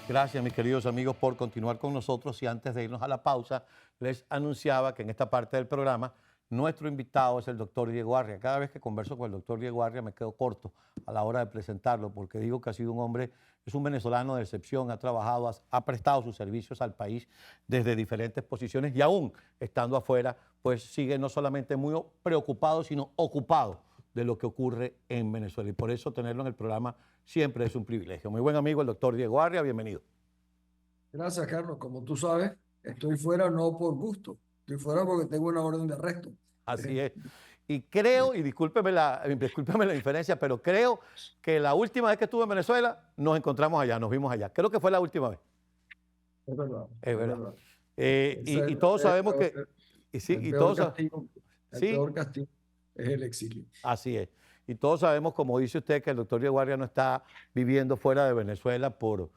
Gracias, mis queridos amigos, por continuar con nosotros. Y antes de irnos a la pausa, les anunciaba que en esta parte del programa nuestro invitado es el doctor Diego Arria. Cada vez que converso con el doctor Diego Arria me quedo corto a la hora de presentarlo, porque digo que ha sido un hombre, es un venezolano de excepción, ha trabajado, ha prestado sus servicios al país desde diferentes posiciones y aún estando afuera, pues sigue no solamente muy preocupado, sino ocupado de lo que ocurre en Venezuela. Y por eso tenerlo en el programa siempre es un privilegio. Muy buen amigo, el doctor Diego Arria, bienvenido. Gracias, Carlos. Como tú sabes, estoy fuera no por gusto, estoy fuera porque tengo una orden de arresto. Así Eh, es. Y creo, y discúlpeme la diferencia, pero creo que la última vez que estuve en Venezuela nos encontramos allá, nos vimos allá. Creo que fue la última vez, es verdad, es es verdad. verdad. Y todos sabemos que, y sí, El y peor todos, castigo, el sí, peor castigo es el exilio. así es. Y todos sabemos, como dice usted, que el doctor Diego Guardia no está viviendo fuera de Venezuela por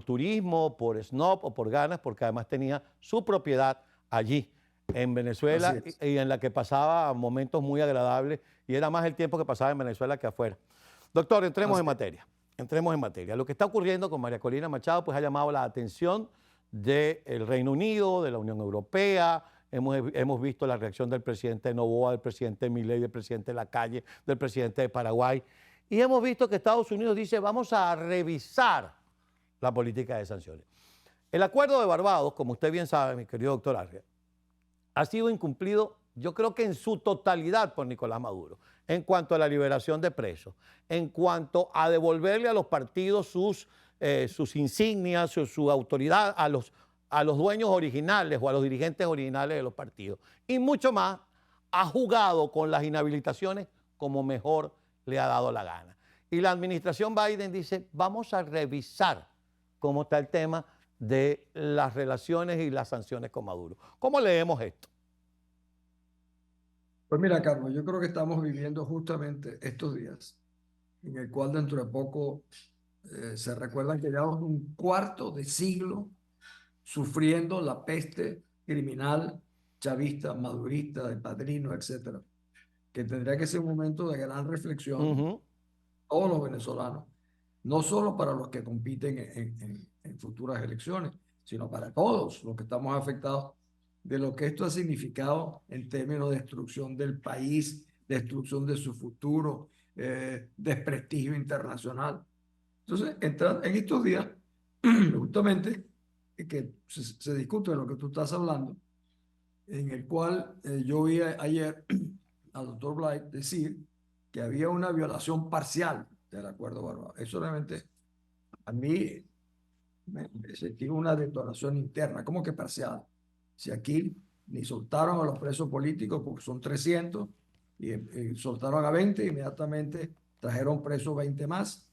turismo, por snob o por ganas, porque además tenía su propiedad allí en Así Venezuela es. y en la que pasaba momentos muy agradables y era más el tiempo que pasaba en Venezuela que afuera. Doctor, entremos en Así es. materia. Entremos en materia. Lo que está ocurriendo con María Corina Machado pues ha llamado la atención del Reino Unido, de la Unión Europea. Hemos visto la reacción del presidente Noboa, del presidente Milei, del presidente Lacalle, del presidente de Paraguay. Y hemos visto que Estados Unidos dice vamos a revisar la política de sanciones. El acuerdo de Barbados, como usted bien sabe, mi querido doctor Arria, ha sido incumplido, yo creo que en su totalidad por Nicolás Maduro, en cuanto a la liberación de presos, en cuanto a devolverle a los partidos sus insignias, su autoridad a los dueños originales o a los dirigentes originales de los partidos. Y mucho más, ha jugado con las inhabilitaciones como mejor le ha dado la gana. Y la administración Biden dice, vamos a revisar cómo está el tema de las relaciones y las sanciones con Maduro. ¿Cómo leemos esto? Pues mira, Carlos, yo creo que estamos viviendo justamente estos días, en el cual dentro de poco se recuerdan que llevamos un cuarto de siglo sufriendo la peste criminal chavista, madurista, de Padrino, etcétera, que tendría que ser un momento de gran reflexión Ujú. todos los venezolanos, no solo para los que compiten en futuras elecciones, sino para todos los que estamos afectados de lo que esto ha significado en términos de destrucción del país, destrucción de su futuro, desprestigio internacional. Entonces, en estos días, justamente, que se discute de lo que tú estás hablando, en el cual yo vi ayer al doctor Blight decir que había una violación parcial del acuerdo Barbados. Eso realmente a mí me sentí una detonación interna, como que parcial. Si aquí ni soltaron a los presos políticos, porque son 300, y soltaron a 20, inmediatamente trajeron presos 20 más,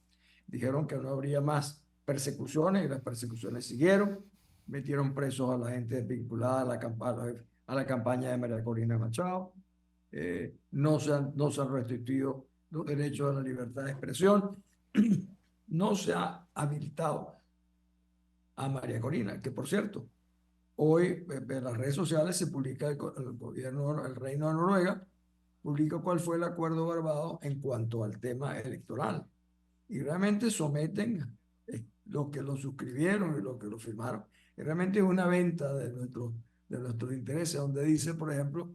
dijeron que no habría más persecuciones y las persecuciones siguieron, metieron presos a la gente vinculada a la campaña de María Corina Machado, no se han restituido los derechos a la libertad de expresión, no se ha habilitado a María Corina, que por cierto, hoy en las redes sociales se publica el gobierno, el Reino de Noruega, publica cuál fue el acuerdo de Barbados en cuanto al tema electoral. Y realmente someten los que lo suscribieron y los que lo firmaron. Y realmente es una venta de nuestros intereses, donde dice, por ejemplo,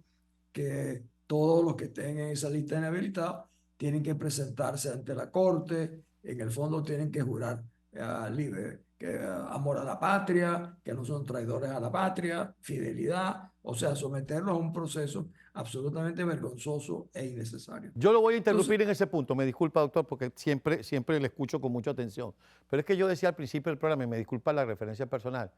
que todos los que estén en esa lista de inhabilitados tienen que presentarse ante la corte, en el fondo tienen que jurar amor a la patria, que no son traidores a la patria, fidelidad, o sea, someterlos a un proceso absolutamente vergonzoso e innecesario. Yo lo voy a Entonces, interrumpir en ese punto, me disculpa doctor, porque siempre le escucho con mucha atención. Pero es que yo decía al principio del programa, y me disculpa la referencia personal,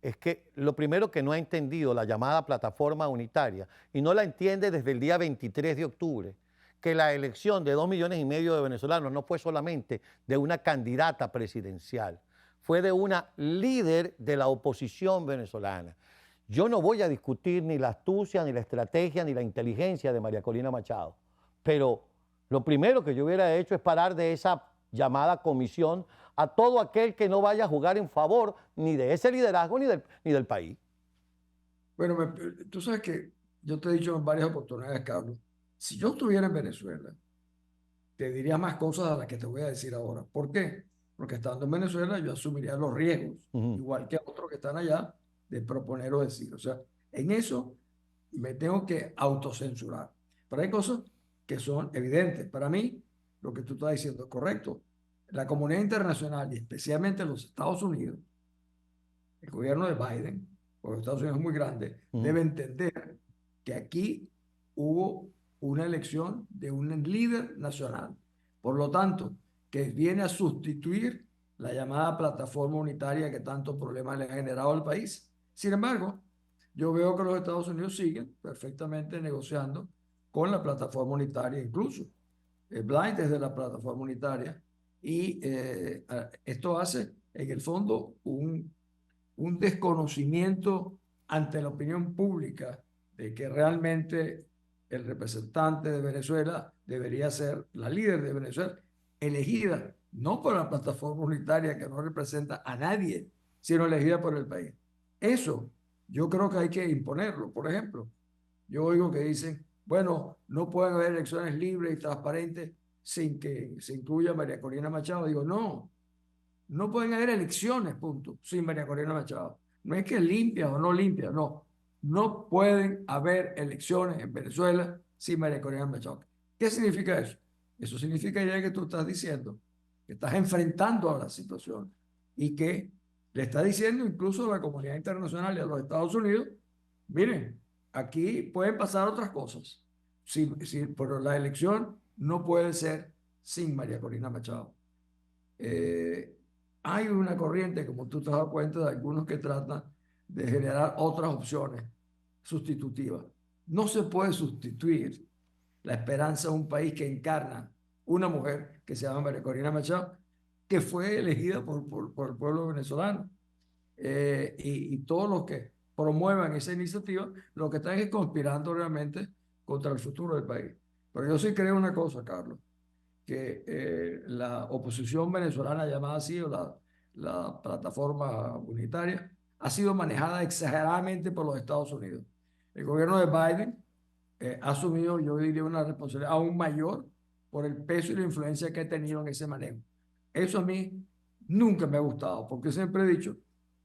es que lo primero que no ha entendido la llamada plataforma unitaria, y no la entiende desde el día 23 de octubre, que la elección de 2,5 millones de venezolanos no fue solamente de una candidata presidencial, fue de una líder de la oposición venezolana. Yo no voy a discutir ni la astucia, ni la estrategia, ni la inteligencia de María Corina Machado, pero lo primero que yo hubiera hecho es parar de esa llamada comisión a todo aquel que no vaya a jugar en favor ni de ese liderazgo ni del país. bueno, tú sabes que yo te he dicho en varias oportunidades, Carlos, si yo estuviera en Venezuela, te diría más cosas a las que te voy a decir ahora. ¿Por qué? porque estando en Venezuela yo asumiría los riesgos, Ujú. igual que otros que están allá, de proponer o decir. O sea, en eso me tengo que autocensurar. Pero hay cosas que son evidentes. Para mí, lo que tú estás diciendo es correcto. La comunidad internacional y especialmente los Estados Unidos, el gobierno de Biden, porque Estados Unidos es muy grande, Ujú. debe entender que aquí hubo una elección de un líder nacional. Por lo tanto, que viene a sustituir la llamada plataforma unitaria que tantos problemas le ha generado al país. Sin embargo, yo veo que los Estados Unidos siguen perfectamente negociando con la plataforma unitaria, incluso Blind desde la plataforma unitaria, y esto hace en el fondo un desconocimiento ante la opinión pública de que realmente el representante de Venezuela debería ser la líder de Venezuela, elegida no por la plataforma unitaria que no representa a nadie, sino elegida por el país. Eso yo creo que hay que imponerlo. Por ejemplo, yo oigo que dicen, bueno, no pueden haber elecciones libres y transparentes sin que se incluya María Corina Machado. Digo, no, no pueden haber elecciones, punto, sin María Corina Machado. No es que limpia o no limpia, no. No pueden haber elecciones en Venezuela sin María Corina Machado. ¿Qué significa eso? Eso significa ya que tú estás diciendo que estás enfrentando a la situación y que le está diciendo incluso a la comunidad internacional y a los Estados Unidos, miren, aquí pueden pasar otras cosas, pero la elección no puede ser sin María Corina Machado. Eh, Hay una corriente, como tú te has dado cuenta, de algunos que tratan de generar otras opciones sustitutivas. No se puede sustituir la esperanza de un país que encarna una mujer que se llama María Corina Machado, que fue elegida por el pueblo venezolano. Y todos los que promuevan esa iniciativa, lo que están es conspirando realmente contra el futuro del país. Pero yo sí creo una cosa, Carlos, que la oposición venezolana llamada así, o la plataforma unitaria, ha sido manejada exageradamente por los Estados Unidos. El gobierno de Biden ha asumido, yo diría, una responsabilidad aún mayor por el peso y la influencia que ha tenido en ese manejo. Eso a mí nunca me ha gustado, porque siempre he dicho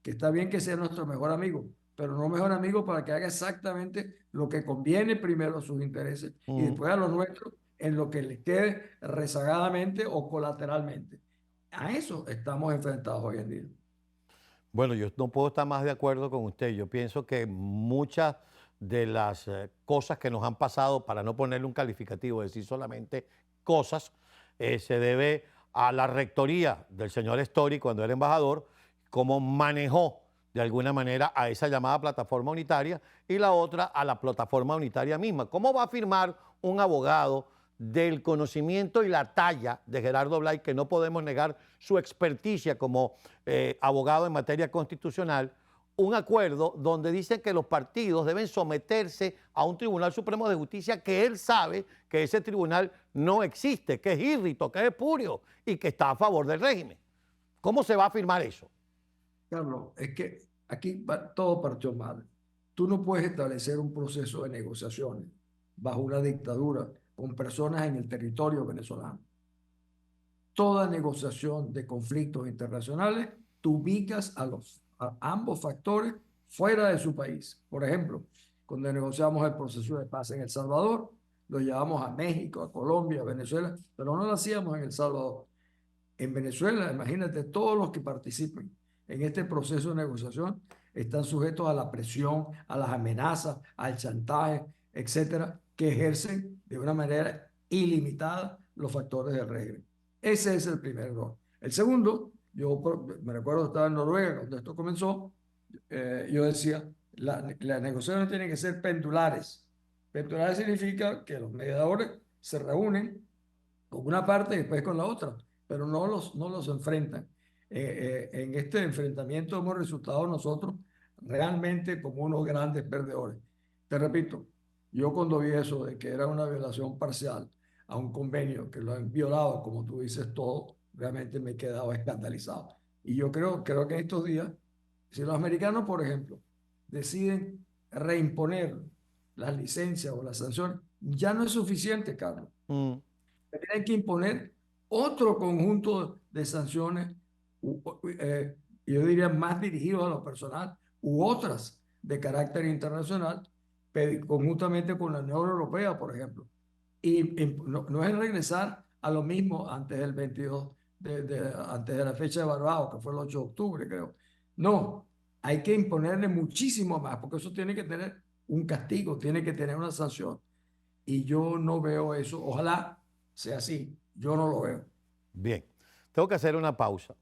que está bien que sea nuestro mejor amigo, pero no mejor amigo para que haga exactamente lo que conviene primero a sus intereses y Ujú. después a los nuestros en lo que les quede rezagadamente o colateralmente. A eso estamos enfrentados hoy en día. Bueno, yo no puedo estar más de acuerdo con usted. Yo pienso que muchas de las cosas que nos han pasado, para no ponerle un calificativo, decir solamente cosas, se debe a la rectoría del señor Story cuando era embajador, cómo manejó de alguna manera a esa llamada plataforma unitaria y la otra a la plataforma unitaria misma. ¿Cómo va a firmar un abogado del conocimiento y la talla de Gerardo Blay, que no podemos negar su experticia como abogado en materia constitucional, un acuerdo donde dice que los partidos deben someterse a un Tribunal Supremo de Justicia que él sabe que ese tribunal no existe, que es írrito, que es espurio y que está a favor del régimen? ¿Cómo se va a firmar eso? Carlos, es que aquí todo partió mal. Tú no puedes establecer un proceso de negociaciones bajo una dictadura con personas en el territorio venezolano. Toda negociación de conflictos internacionales, tú ubicas a ambos factores fuera de su país. Por ejemplo, cuando negociamos el proceso de paz en El Salvador, lo llevamos a México, a Colombia, a Venezuela, pero no lo hacíamos en El Salvador. En Venezuela, imagínate, todos los que participen en este proceso de negociación están sujetos a la presión, a las amenazas, al chantaje, etcétera, que ejercen de una manera ilimitada los factores del régimen. Ese es el primer error. El segundo, me recuerdo estaba en Noruega cuando esto comenzó, yo decía, las negociaciones tienen que ser pendulares. Pendulares significa que los mediadores se reúnen con una parte y después con la otra, pero no los enfrentan. En este enfrentamiento hemos resultado nosotros realmente como unos grandes perdedores. Te repito, yo cuando vi eso de que era una violación parcial a un convenio, que lo han violado, como tú dices, todo, realmente me he quedado escandalizado. Y yo creo que en estos días, si los americanos, por ejemplo, deciden reimponer las licencias o las sanciones, ya no es suficiente, Carlos. Mm. Tienen que imponer otro conjunto de sanciones yo diría más dirigidos a lo personal, u otras de carácter internacional, conjuntamente con la Unión Europea, por ejemplo. Y no es regresar a lo mismo antes del 22, antes de la fecha de Barbados, que fue el 8 de octubre, creo. No, hay que imponerle muchísimo más, porque eso tiene que tener un castigo, tiene que tener una sanción. Y yo no veo eso. Ojalá sea así. Yo no lo veo. Bien, tengo que hacer una pausa.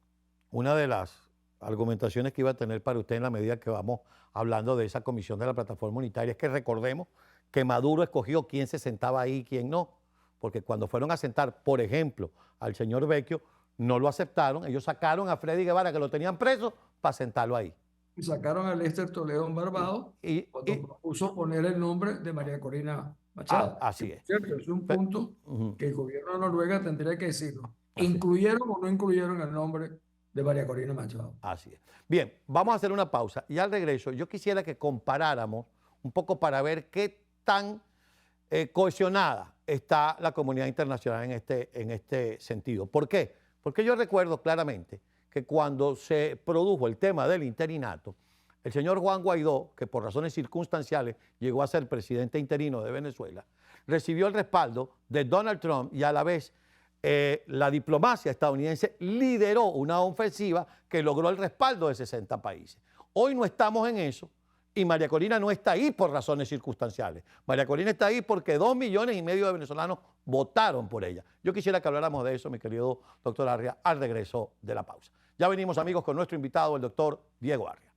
Una de las argumentaciones que iba a tener para usted en la medida que vamos hablando de esa comisión de la plataforma unitaria es que recordemos que Maduro escogió quién se sentaba ahí y quién no, porque cuando fueron a sentar, por ejemplo, al señor Vecchio, no lo aceptaron, ellos sacaron a Freddy Guevara, que lo tenían preso, para sentarlo ahí. Y sacaron a Lester Toledo en Barbados cuando propuso poner el nombre de María Corina Machado. Así es. ¿Cierto? Es un punto que el gobierno de Noruega tendría que decirlo. Así. ¿Incluyeron o no incluyeron el nombre de María Corina Machado? Así es. Bien, vamos a hacer una pausa y al regreso yo quisiera que comparáramos un poco para ver qué tan cohesionada está la comunidad internacional en este sentido. ¿Por qué? Porque yo recuerdo claramente que cuando se produjo el tema del interinato, el señor Juan Guaidó, que por razones circunstanciales llegó a ser presidente interino de Venezuela, recibió el respaldo de Donald Trump y a la vez la diplomacia estadounidense lideró una ofensiva que logró el respaldo de 60 países. Hoy no estamos en eso y María Corina no está ahí por razones circunstanciales. María Corina está ahí porque 2,5 millones de venezolanos votaron por ella. Yo quisiera que habláramos de eso, mi querido doctor Arria, al regreso de la pausa. Ya venimos, amigos, con nuestro invitado, el doctor Diego Arria.